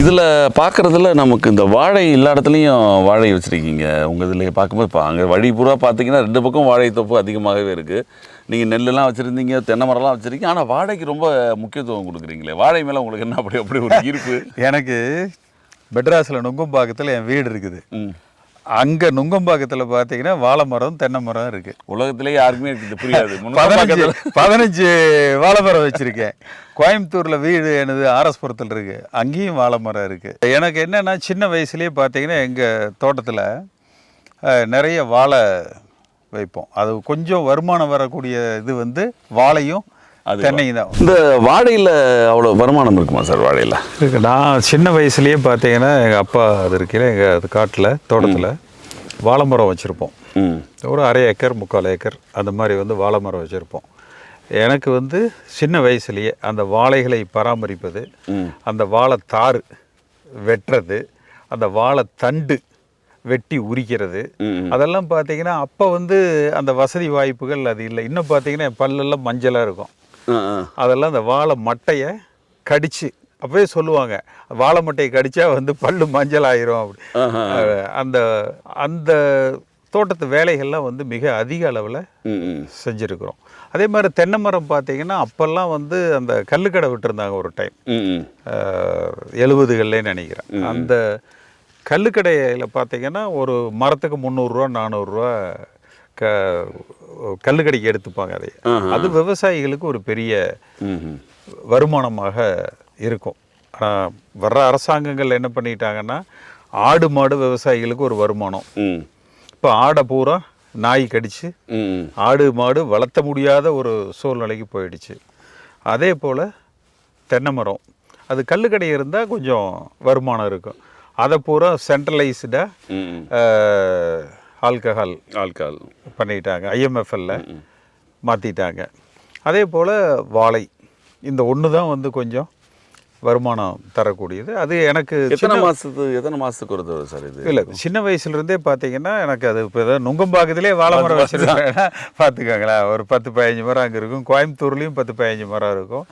இதில் பார்க்குறதுல நமக்கு இந்த வாழை எல்லா இடத்துலையும் வாழை வச்சுருக்கீங்க. உங்கள் இதில் பார்க்கும்போது இப்போ அங்கே வழி பூரா பார்த்தீங்கன்னா 2 பக்கம் வாழை தோப்பு அதிகமாகவே இருக்குது. நீங்கள் நெல்லெல்லாம் வச்சுருந்தீங்க, தென்னை மரம்லாம் வச்சுருக்கீங்க. ஆனால் வாழைக்கு ரொம்ப முக்கியத்துவம் கொடுக்குறீங்களே. வாழை மேலே உங்களுக்கு என்ன அப்படி ஒரு ஈர்ப்பு? எனக்கு மெட்ராஸில் நுங்கம்பாக்கத்தில் என் வீடு இருக்குது. அங்கே நுங்கம்பாக்கத்தில் பார்த்தீங்கன்னா வாழை மரம், தென்னை மரம் இருக்குது. உலகத்திலே யாருக்குமே இது புரியாது. 15 வாழை மரம் வச்சுருக்கேன். கோயம்புத்தூரில் வீடு எனது ஆர்எஸ்புரத்தில் இருக்குது, அங்கேயும் வாழை மரம் இருக்குது. எனக்கு என்னென்னா சின்ன வயசுலேயே பார்த்தீங்கன்னா எங்கள் தோட்டத்தில் நிறைய வாழை வைப்போம். அது கொஞ்சம் வருமானம் வரக்கூடிய இது வந்து வாழையும் தென்னையும் தான். இந்த வாழையில் அவ்வளோ வருமானம் இருக்குமா சார்? வாழையில் இருக்கு. நான் சின்ன வயசுலேயே பார்த்தீங்கன்னா எங்கள் அப்பா அது இருக்கையில் எங்கள் அது காட்டில் தோட்டத்தில் வாழை மரம் வச்சுருப்போம். ஒரு 1/2 ஏக்கர் 3/4 ஏக்கர் அந்த மாதிரி வந்து வாழை மரம் வச்சுருப்போம். எனக்கு வந்து சின்ன வயசுலேயே அந்த வாழைகளை பராமரிப்பது, அந்த வாழைத்தாறு வெட்டுறது, அந்த வாழைத்தண்டு வெட்டி உரிக்கிறது, அதெல்லாம் பார்த்தீங்கன்னா அப்போ வந்து அந்த வசதி வாய்ப்புகள் அது இல்லை. இன்னும் பார்த்தீங்கன்னா பல்லெல்லாம் மஞ்சளாக இருக்கும். அதெல்லாம் அந்த வாழை மட்டையை கடித்து அப்பவே சொல்லுவாங்க, வாழை மட்டையை கடித்தா வந்து பல்லு மஞ்சள் ஆயிரும் அப்படி. அந்த அந்த தோட்டத்து வேலைகள்லாம் வந்து மிக அதிக அளவில் செஞ்சுருக்குறோம். அதே மாதிரி தென்னை மரம் பார்த்தீங்கன்னா அப்போல்லாம் வந்து அந்த கல்லுக்கடை விட்டுருந்தாங்க ஒரு டைம், 70களிலே நினைக்கிறேன். அந்த கல்லுக்கடையில் பார்த்தீங்கன்னா ஒரு மரத்துக்கு 300 ரூபா 400 ரூபா கல்லுக்கடைக்கு எடுத்துப்பாங்க. அது விவசாயிகளுக்கு ஒரு பெரிய வருமானமாக இருக்கும். ஆனால் வர்ற அரசாங்கங்கள் என்ன பண்ணிட்டாங்கன்னா ஆடு மாடு விவசாயிகளுக்கு ஒரு வருமானம். இப்போ ஆடை பூரா நாய் கடிச்சு ஆடு மாடு வளர்த்த முடியாத ஒரு சூழ்நிலைக்கு போயிடுச்சு. அதே போல் தென்னை மரம் அது கல்லுக்கடை இருந்தால் கொஞ்சம் வருமானம் இருக்கும். அதை பூரா சென்ட்ரலைஸ்டாக ஆல்கஹால் பண்ணிட்டாங்க, IMFL மாற்றிட்டாங்க. அதே போல் வாழை இந்த ஒன்று தான் வந்து கொஞ்சம் வருமானம் தரக்கூடியது. அது எனக்கு எத்தனை மாதத்துக்கு ஒரு தடவை சார் இது? இல்லை, சின்ன வயசுலேருந்தே பார்த்தீங்கன்னா எனக்கு அது இப்போ ஏதாவது நுங்கம்பாக்கத்திலே வாழை மரம் வச்சுருக்கேன் பார்த்துக்கோங்களேன். ஒரு 10-15 மரம் அங்கே இருக்கும். கோயம்புத்தூர்லேயும் 10-15 மரம் இருக்கும்.